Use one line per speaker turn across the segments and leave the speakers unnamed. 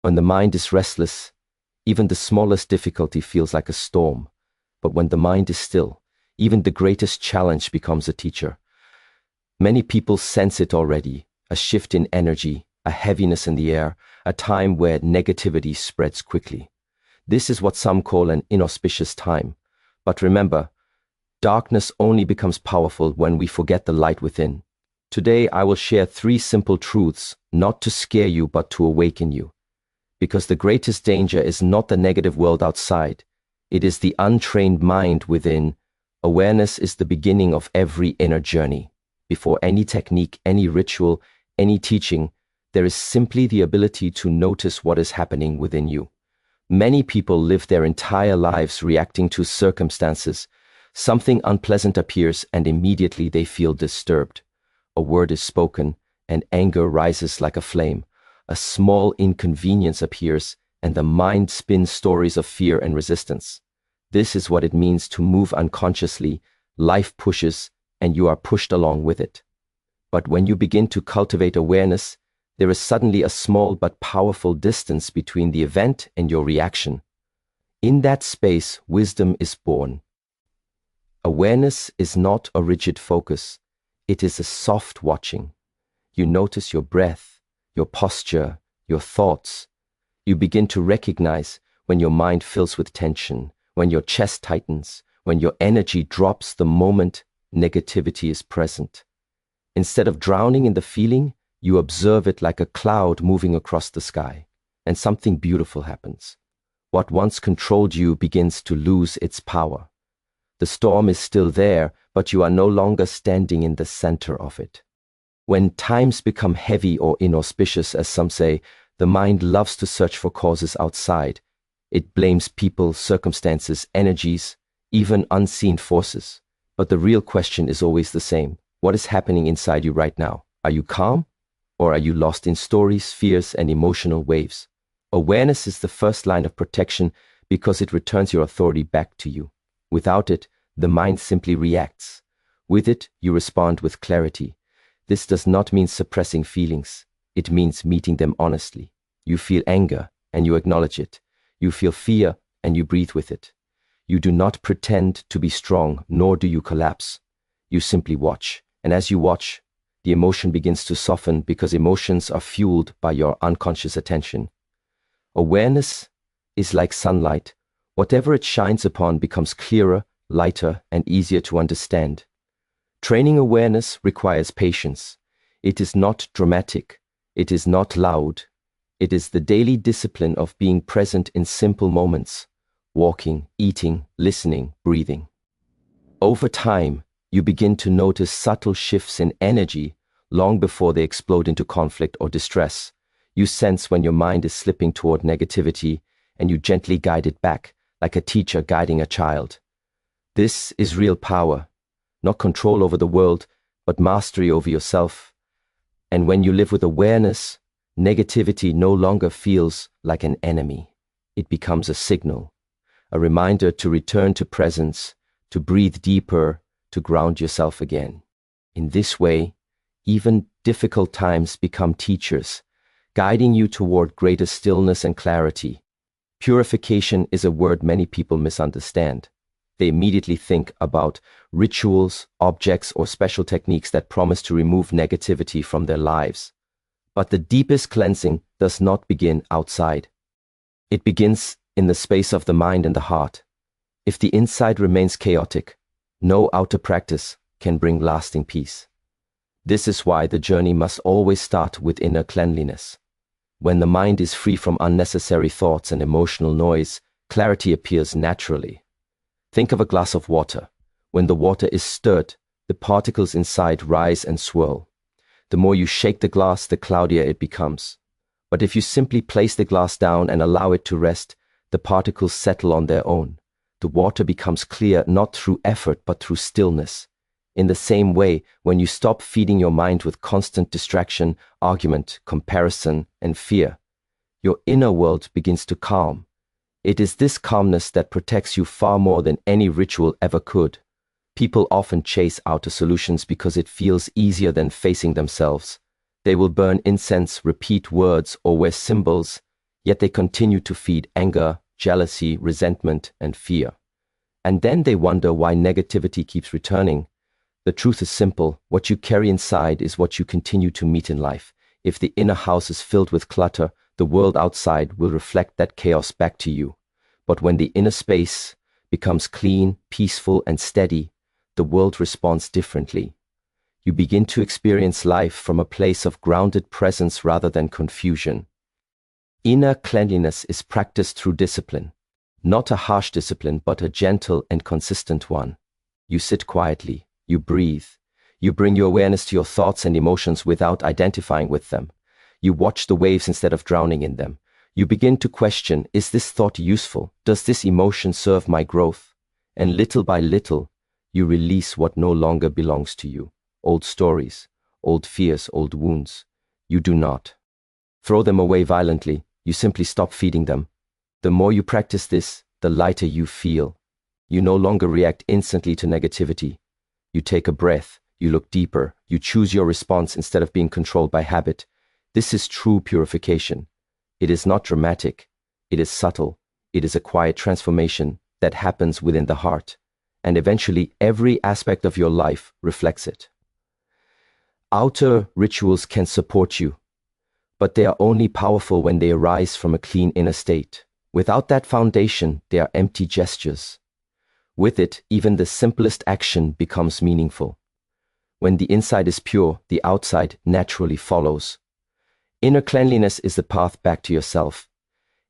When the mind is restless, even the smallest difficulty feels like a storm. But when the mind is still, even the greatest challenge becomes a teacher. Many people sense it already, a shift in energy, a heaviness in the air, a time where negativity spreads quickly. This is what some call an inauspicious time. But remember, darkness only becomes powerful when we forget the light within. Today I will share 3 simple truths, not to scare you but to awaken you. Because the greatest danger is not the negative world outside. It is the untrained mind within. Awareness is the beginning of every inner journey. Before any technique, any ritual, any teaching, there is simply the ability to notice what is happening within you. Many people live their entire lives reacting to circumstances. Something unpleasant appears and immediately they feel disturbed. A word is spoken and anger rises like a flame. A small inconvenience appears and the mind spins stories of fear and resistance. This is what it means to move unconsciously. Life pushes and you are pushed along with it. But when you begin to cultivate awareness, there is suddenly a small but powerful distance between the event and your reaction. In that space, wisdom is born. Awareness is not a rigid focus. It is a soft watching. You notice your breath, your posture, your thoughts. You begin to recognize when your mind fills with tension, when your chest tightens, when your energy drops the moment negativity is present. Instead of drowning in the feeling, you observe it like a cloud moving across the sky, and something beautiful happens. What once controlled you begins to lose its power. The storm is still there, but you are no longer standing in the center of it. When times become heavy or inauspicious, as some say, the mind loves to search for causes outside. It blames people, circumstances, energies, even unseen forces. But the real question is always the same. What is happening inside you right now? Are you calm? Or are you lost in stories, fears, and emotional waves? Awareness is the first line of protection because it returns your authority back to you. Without it, the mind simply reacts. With it, you respond with clarity. This does not mean suppressing feelings. It means meeting them honestly. You feel anger, and you acknowledge it. You feel fear, and you breathe with it. You do not pretend to be strong, nor do you collapse. You simply watch, and as you watch, the emotion begins to soften because emotions are fueled by your unconscious attention. Awareness is like sunlight. Whatever it shines upon becomes clearer, lighter, and easier to understand. Training awareness requires patience. It is not dramatic. It is not loud. It is the daily discipline of being present in simple moments, walking, eating, listening, breathing. Over time, you begin to notice subtle shifts in energy long before they explode into conflict or distress. You sense when your mind is slipping toward negativity, and you gently guide it back, like a teacher guiding a child. This is real power. Not control over the world, but mastery over yourself. And when you live with awareness, negativity no longer feels like an enemy. It becomes a signal, a reminder to return to presence, to breathe deeper, to ground yourself again. In this way, even difficult times become teachers, guiding you toward greater stillness and clarity. Purification is a word many people misunderstand. They immediately think about rituals, objects, or special techniques that promise to remove negativity from their lives. But the deepest cleansing does not begin outside. It begins in the space of the mind and the heart. If the inside remains chaotic, no outer practice can bring lasting peace. This is why the journey must always start with inner cleanliness. When the mind is free from unnecessary thoughts and emotional noise, clarity appears naturally. Think of a glass of water. When the water is stirred, the particles inside rise and swirl. The more you shake the glass, the cloudier it becomes. But if you simply place the glass down and allow it to rest, the particles settle on their own. The water becomes clear not through effort but through stillness. In the same way, when you stop feeding your mind with constant distraction, argument, comparison, and fear, your inner world begins to calm. It is this calmness that protects you far more than any ritual ever could. People often chase outer solutions because it feels easier than facing themselves. They will burn incense, repeat words, or wear symbols, Yet they continue to feed anger, jealousy, resentment, and fear. And then they wonder why negativity keeps returning. The truth is simple. What you carry inside is what you continue to meet in life. If the inner house is filled with clutter, the world outside will reflect that chaos back to you. But when the inner space becomes clean, peaceful, and steady, the world responds differently. You begin to experience life from a place of grounded presence rather than confusion. Inner cleanliness is practiced through discipline, not a harsh discipline, but a gentle and consistent one. You sit quietly, you breathe, you bring your awareness to your thoughts and emotions without identifying with them. You watch the waves instead of drowning in them. You begin to question, is this thought useful? Does this emotion serve my growth? And little by little, you release what no longer belongs to you. Old stories, old fears, old wounds. You do not throw them away violently. You simply stop feeding them. The more you practice this, the lighter you feel. You no longer react instantly to negativity. You take a breath, you look deeper, you choose your response instead of being controlled by habit. This is true purification. It is not dramatic. It is subtle. It is a quiet transformation that happens within the heart. And eventually, every aspect of your life reflects it. Outer rituals can support you, but they are only powerful when they arise from a clean inner state. Without that foundation, they are empty gestures. With it, even the simplest action becomes meaningful. When the inside is pure, the outside naturally follows. Inner cleanliness is the path back to yourself.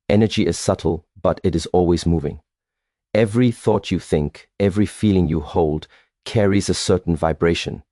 Energy is subtle, but it is always moving. Every thought you think, every feeling you hold, carries a certain vibration.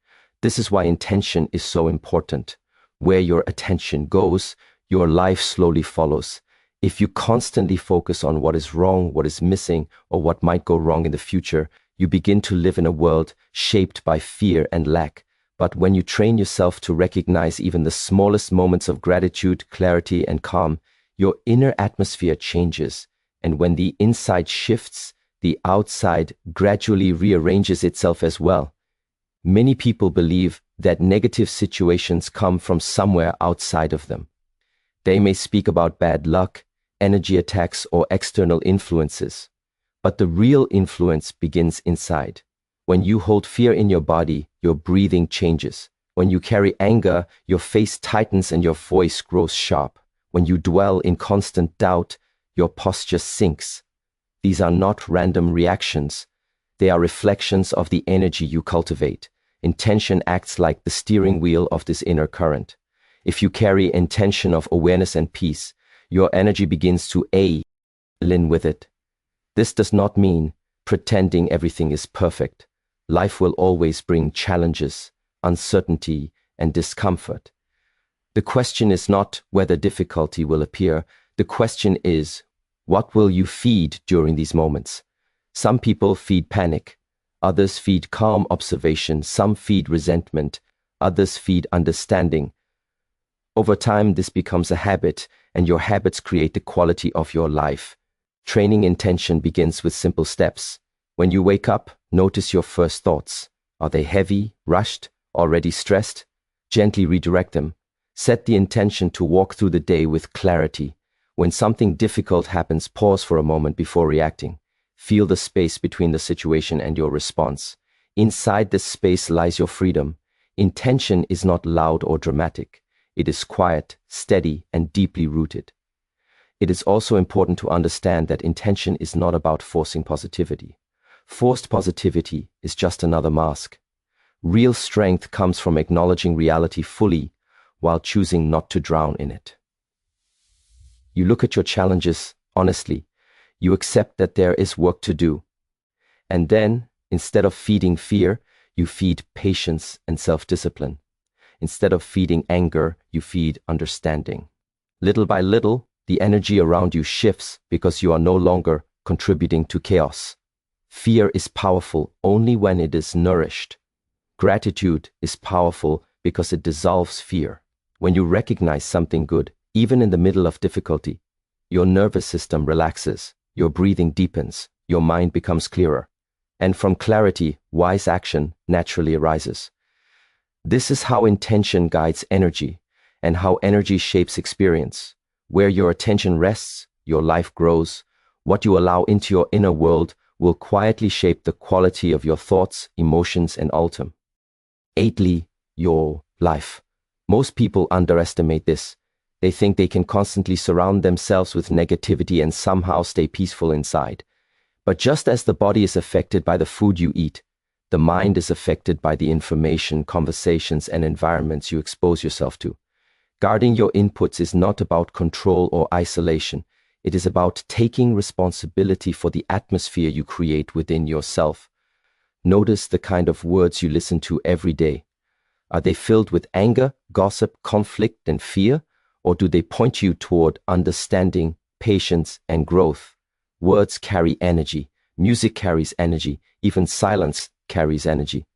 This is why intention is so important. Where your attention goes, your life slowly follows. If you constantly focus on what is wrong, what is missing, or what might go wrong in the future, you begin to live in a world shaped by fear and lack. But when you train yourself to recognize even the smallest moments of gratitude, clarity, and calm, your inner atmosphere changes. And when the inside shifts, the outside gradually rearranges itself as well. Many people believe that negative situations come from somewhere outside of them. They may speak about bad luck, energy attacks, or external influences. But the real influence begins inside. When you hold fear in your body, your breathing changes. When you carry anger, your face tightens and your voice grows sharp. When you dwell in constant doubt, your posture sinks. These are not random reactions. They are reflections of the energy you cultivate. Intention acts like the steering wheel of this inner current. If you carry intention of awareness and peace, your energy begins to align with it. This does not mean pretending everything is perfect. Life will always bring challenges, uncertainty, and discomfort. The question is not whether difficulty will appear. The question is, what will you feed during these moments? Some people feed panic. Others feed calm observation, some feed resentment, others feed understanding. Over time, this becomes a habit, and your habits create the quality of your life. Training intention begins with simple steps. When you wake up, notice your first thoughts. Are they heavy, rushed, already stressed? Gently redirect them. Set the intention to walk through the day with clarity. When something difficult happens, pause for a moment before reacting. Feel the space between the situation and your response. Inside this space lies your freedom. Intention is not loud or dramatic. It is quiet, steady, and deeply rooted. It is also important to understand that intention is not about forcing positivity. Forced positivity is just another mask. Real strength comes from acknowledging reality fully while choosing not to drown in it. You look at your challenges honestly. You accept that there is work to do. And then, instead of feeding fear, you feed patience and self-discipline. Instead of feeding anger, you feed understanding. Little by little, the energy around you shifts because you are no longer contributing to chaos. Fear is powerful only when it is nourished. Gratitude is powerful because it dissolves fear. When you recognize something good, even in the middle of difficulty, your nervous system relaxes. Your breathing deepens, your mind becomes clearer, and from clarity, wise action naturally arises. This is how intention guides energy, and how energy shapes experience. Where your attention rests, your life grows. What you allow into your inner world will quietly shape the quality of your thoughts, emotions, and ultimately, your life. Most people underestimate this. They think they can constantly surround themselves with negativity and somehow stay peaceful inside. But just as the body is affected by the food you eat, the mind is affected by the information, conversations, and environments you expose yourself to. Guarding your inputs is not about control or isolation. It is about taking responsibility for the atmosphere you create within yourself. Notice the kind of words you listen to every day. Are they filled with anger, gossip, conflict, and fear? Or do they point you toward understanding, patience, and growth? Words carry energy. Music carries energy. Even silence carries energy.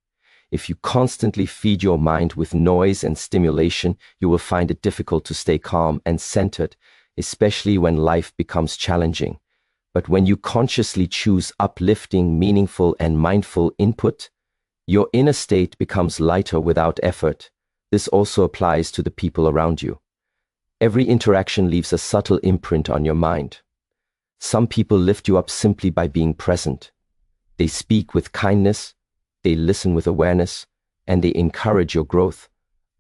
If you constantly feed your mind with noise and stimulation, you will find it difficult to stay calm and centered, especially when life becomes challenging. But when you consciously choose uplifting, meaningful, and mindful input, your inner state becomes lighter without effort. This also applies to the people around you. Every interaction leaves a subtle imprint on your mind. Some people lift you up simply by being present. They speak with kindness, they listen with awareness, and they encourage your growth.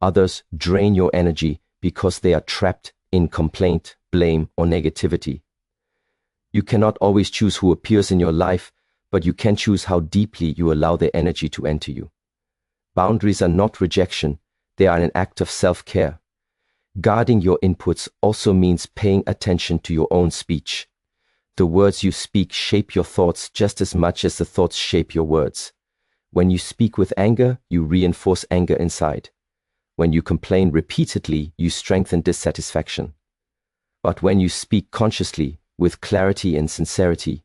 Others drain your energy because they are trapped in complaint, blame, or negativity. You cannot always choose who appears in your life, but you can choose how deeply you allow their energy to enter you. Boundaries are not rejection, they are an act of self-care. Guarding your inputs also means paying attention to your own speech. The words you speak shape your thoughts just as much as the thoughts shape your words. When you speak with anger, you reinforce anger inside. When you complain repeatedly, you strengthen dissatisfaction. But when you speak consciously, with clarity and sincerity,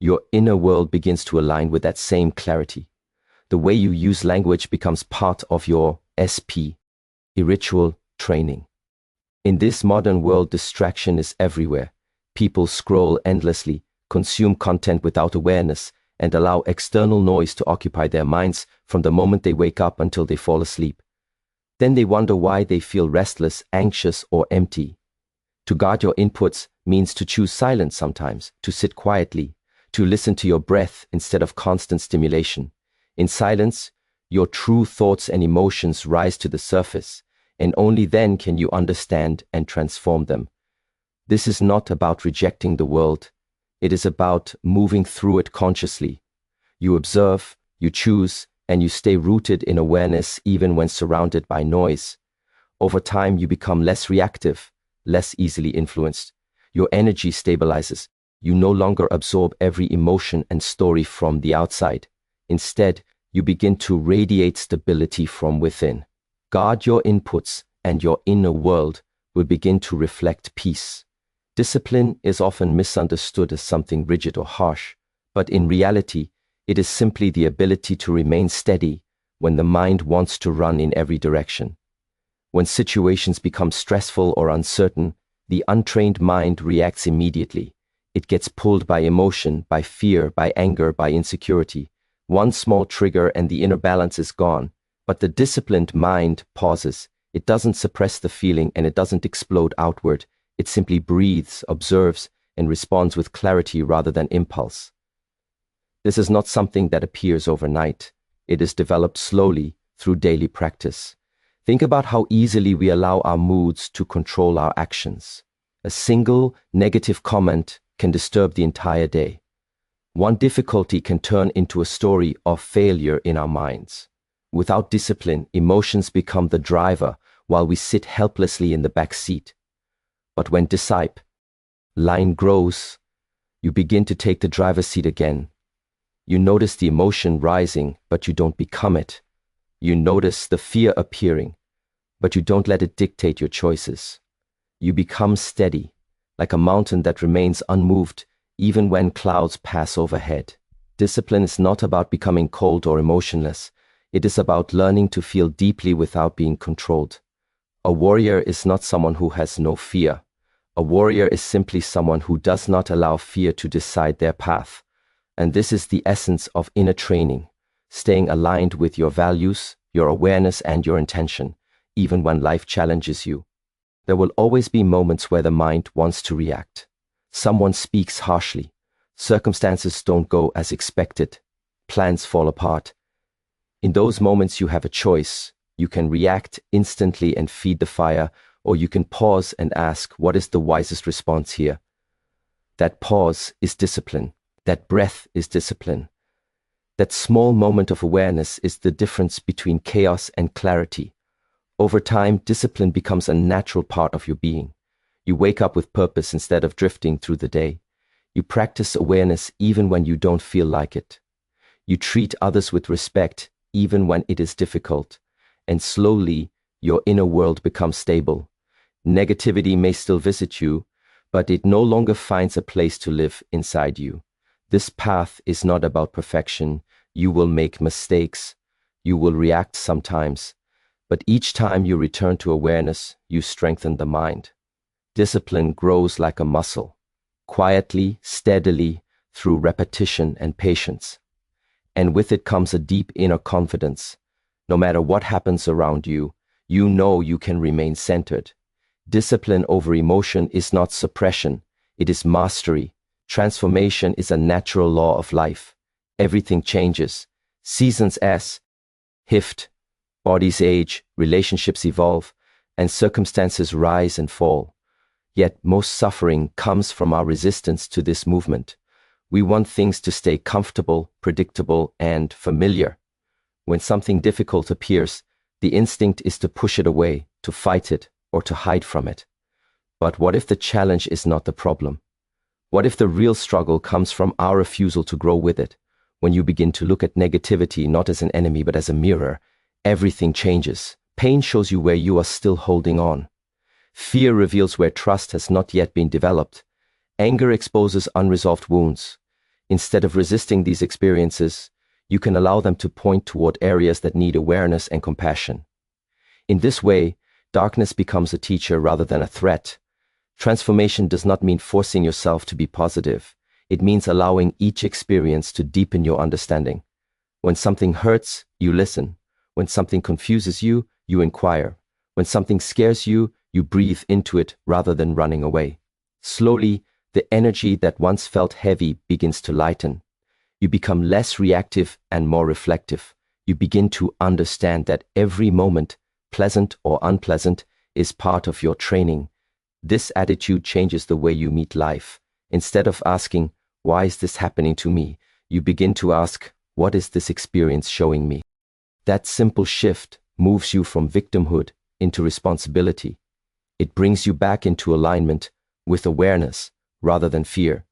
your inner world begins to align with that same clarity. The way you use language becomes part of your spiritual training. In this modern world, distraction is everywhere. People scroll endlessly, consume content without awareness, and allow external noise to occupy their minds from the moment they wake up until they fall asleep. Then they wonder why they feel restless, anxious, or empty. To guard your inputs means to choose silence sometimes, to sit quietly, to listen to your breath instead of constant stimulation. In silence, your true thoughts and emotions rise to the surface, and only then can you understand and transform them. This is not about rejecting the world. It is about moving through it consciously. You observe, you choose, and you stay rooted in awareness even when surrounded by noise. Over time, you become less reactive, less easily influenced. Your energy stabilizes. You no longer absorb every emotion and story from the outside. Instead, you begin to radiate stability from within. Guard your inputs, and your inner world will begin to reflect peace. Discipline is often misunderstood as something rigid or harsh, but in reality, it is simply the ability to remain steady when the mind wants to run in every direction. When situations become stressful or uncertain, the untrained mind reacts immediately. It gets pulled by emotion, by fear, by anger, by insecurity. One small trigger and the inner balance is gone. But the disciplined mind pauses. It doesn't suppress the feeling and it doesn't explode outward. It simply breathes, observes, and responds with clarity rather than impulse. This is not something that appears overnight. It is developed slowly through daily practice. Think about how easily we allow our moods to control our actions. A single negative comment can disturb the entire day. One difficulty can turn into a story of failure in our minds. Without discipline, emotions become the driver while we sit helplessly in the back seat. But when discipline grows, you begin to take the driver's seat again. You notice the emotion rising, but you don't become it. You notice the fear appearing, but you don't let it dictate your choices. You become steady, like a mountain that remains unmoved even when clouds pass overhead. Discipline is not about becoming cold or emotionless. It is about learning to feel deeply without being controlled. A warrior is not someone who has no fear. A warrior is simply someone who does not allow fear to decide their path. And this is the essence of inner training, staying aligned with your values, your awareness, and your intention, even when life challenges you. There will always be moments where the mind wants to react. Someone speaks harshly. Circumstances don't go as expected. Plans fall apart. In those moments, you have a choice. You can react instantly and feed the fire, or you can pause and ask, what is the wisest response here? That pause is discipline. That breath is discipline. That small moment of awareness is the difference between chaos and clarity. Over time, discipline becomes a natural part of your being. You wake up with purpose instead of drifting through the day. You practice awareness even when you don't feel like it. You treat others with respect even when it is difficult. And slowly, your inner world becomes stable. Negativity may still visit you, but it no longer finds a place to live inside you. This path is not about perfection. You will make mistakes. You will react sometimes. But each time you return to awareness, you strengthen the mind. Discipline grows like a muscle, quietly, steadily, through repetition and patience. And with it comes a deep inner confidence. No matter what happens around you, you know you can remain centered. Discipline over emotion is not suppression, it is mastery. Transformation is a natural law of life. Everything changes. Seasons shift, bodies age, relationships evolve, and circumstances rise and fall. Yet most suffering comes from our resistance to this movement. We want things to stay comfortable, predictable, and familiar. When something difficult appears, the instinct is to push it away, to fight it, or to hide from it. But what if the challenge is not the problem? What if the real struggle comes from our refusal to grow with it? When you begin to look at negativity not as an enemy but as a mirror, everything changes. Pain shows you where you are still holding on. Fear reveals where trust has not yet been developed. Anger exposes unresolved wounds. Instead of resisting these experiences, you can allow them to point toward areas that need awareness and compassion. In this way, darkness becomes a teacher rather than a threat. Transformation does not mean forcing yourself to be positive. It means allowing each experience to deepen your understanding. When something hurts, you listen. When something confuses you, you inquire. When something scares you, you breathe into it rather than running away. Slowly, the energy that once felt heavy begins to lighten. You become less reactive and more reflective. You begin to understand that every moment, pleasant or unpleasant, is part of your training. This attitude changes the way you meet life. Instead of asking, why is this happening to me? You begin to ask, what is this experience showing me? That simple shift moves you from victimhood into responsibility. It brings you back into alignment with awareness rather than fear.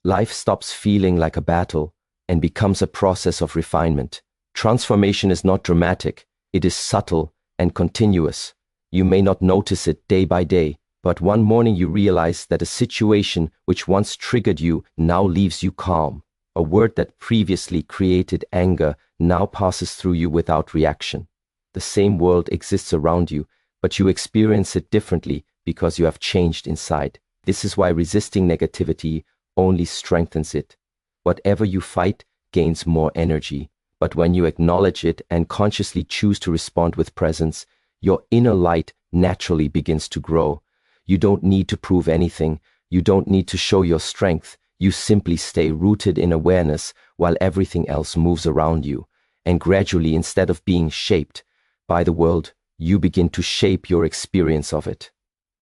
Life stops feeling like a battle and becomes a process of refinement. Transformation is not dramatic, it is subtle and continuous. You may not notice it day by day, but one morning you realize that a situation which once triggered you now leaves you calm. A word that previously created anger now passes through you without reaction. The same world exists around you, but you experience it differently because you have changed inside. This is why resisting negativity only strengthens it. Whatever you fight gains more energy, but when you acknowledge it and consciously choose to respond with presence, your inner light naturally begins to grow. You don't need to prove anything. You don't need to show your strength. You simply stay rooted in awareness while everything else moves around you. And gradually, instead of being shaped by the world, you begin to shape your experience of it.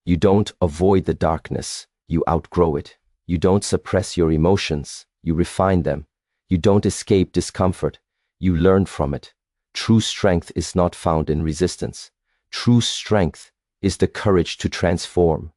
You don't avoid the darkness. You outgrow it. You don't suppress your emotions. You refine them. You don't escape discomfort. You learn from it. True strength is not found in resistance. True strength is the courage to transform.